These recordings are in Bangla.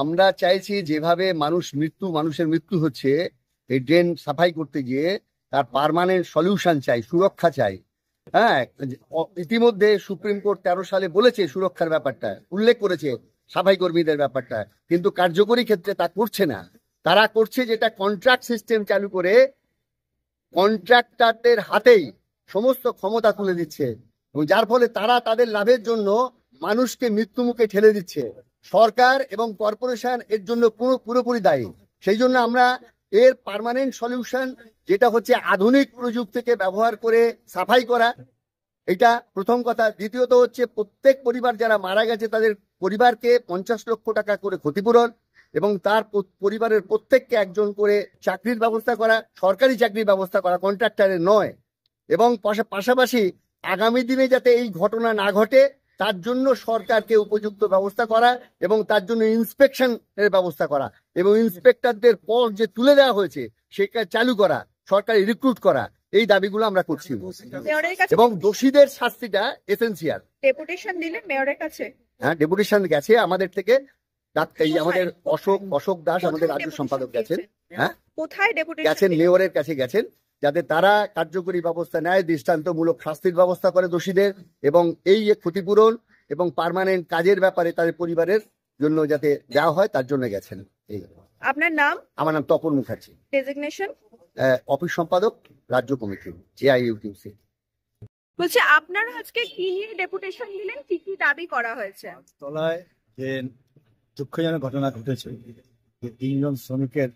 আমরা চাইছি যেভাবে মানুষের মৃত্যু হচ্ছে, এই ড্রেন সাফাই করতে গিয়ে তার পার্মানেন্ট সলিউশন চাই, সুরক্ষা চাই। হ্যাঁ, ইতিমধ্যে সুপ্রিম কোর্ট 13 সালে বলেছে সুরক্ষার ব্যাপারটা, উল্লেখ করেছে সাফাই কর্মীদের ব্যাপারটা, কিন্তু কার্যকরী ক্ষেত্রে তা করছে না। তারা করছে যেটা কন্ট্রাক্ট সিস্টেম চালু করে কন্ট্রাক্টরদের হাতেই সমস্ত ক্ষমতা তুলে দিচ্ছে, এবং যার ফলে তারা তাদের লাভের জন্য মানুষকে মৃত্যুমুখে ঠেলে দিচ্ছে। সরকার এবং কর্পোরেশন এর জন্য পুরোপুরি দায়ী। সেই জন্য আমরা এর পার্মানেন্ট সলিউশন, যেটা হচ্ছে আধুনিক প্রযুক্তিকে ব্যবহার করে সাফাই করা, এটা প্রথম কথা। দ্বিতীয়ত হচ্ছে প্রত্যেক পরিবার যারা মারা গেছে তাদের পরিবারকে 50 লক্ষ টাকা করে ক্ষতিপূরণ, এবং তার পরিবারের প্রত্যেককে একজন করে চাকরির ব্যবস্থা করা, সরকারি চাকরির ব্যবস্থা করা, কন্ট্রাক্টরের নয়। এবং পাশাপাশি আগামী দিনে যাতে এই ঘটনা না ঘটে তার জন্য সরকারকে উপযুক্ত ব্যবস্থা করা, এবং তার জন্য ইন্সপেকশনের ব্যবস্থা করা, এবং ইন্সপেক্টরদের পদ যে তুলে দেওয়া হয়েছে সেটা চালু করা, সরকারি রিক্রুট করা, এই দাবিগুলো আমরা করছি। এবং দোষীদের শাস্তিটা এসেন্সিয়াল। ডেপুটেশন দিলেন মেয়রের কাছে? হ্যাঁ, ডেপুটেশন গেছে আমাদের থেকে। আমাদের অশোক দাস আমাদের রাজ্য সম্পাদক গেছেন। হ্যাঁ, কোথায় ডেপুটেশন গেছেন? মেয়রের কাছে গেছেন, যাতে তারা কার্যকরী ব্যবস্থা নেয়, দৃষ্টান্তমূলক শাস্তির ব্যবস্থা করে দোষীদের, এবং এই ক্ষতিপূরণ এবং পার্মানেন্ট কাজের ব্যাপারে তাদের পরিবারের জন্য যাতে দেওয়া হয় তার জন্য গেছেন। এই আপনার নাম? আমার নাম তপন মুখার্জি, ডেজিগনেশন অফিস সম্পাদক, রাজ্য কমিটি, এআইইউটিউসি। বলছে আপনারা আজকে কি নিয়ে ডেপুটেশন দিলেন, কি কি দাবি করা হয়েছে? তলায় যে দুঃখজনক ঘটনা ঘটেছে, যে 3 জন শ্রমিকের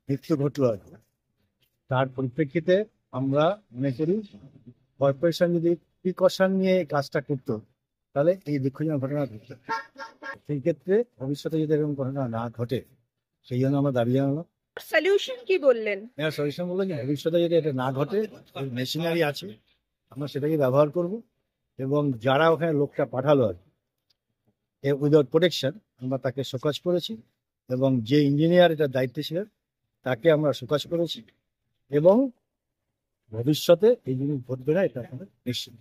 মৃত্যু ঘটল, তার পরিপ্রেক্ষিতে আমরা মনে করি কর্পোরেশন যদি প্রিকশন নিয়ে কাজটা করতো তাহলে এই দুঃখজনক ঘটনা ঘটত। সেই ক্ষেত্রে ভবিষ্যতে যদি এরকম ঘটনা না ঘটে সেই জন্য আমরা দাবি জানালাম। সলিউশন কি বললেন? সলিউশন বললো যে ভবিষ্যতে যদি এটা না ঘটে, মেশিনারি আছে, আমরা সেটাকে ব্যবহার করব, এবং যারা ওখানে লোকটা পাঠালো আর উইদাউট প্রোটেকশন আমরা তাকে শোকজ করেছি, এবং যে ইঞ্জিনিয়ার এটা দায়িত্বে ছিলেন তাকে আমরা শোকজ করেছি, এবং ভবিষ্যতে এই জিনিস ঘটবে না এটা আমাদের নিশ্চিত।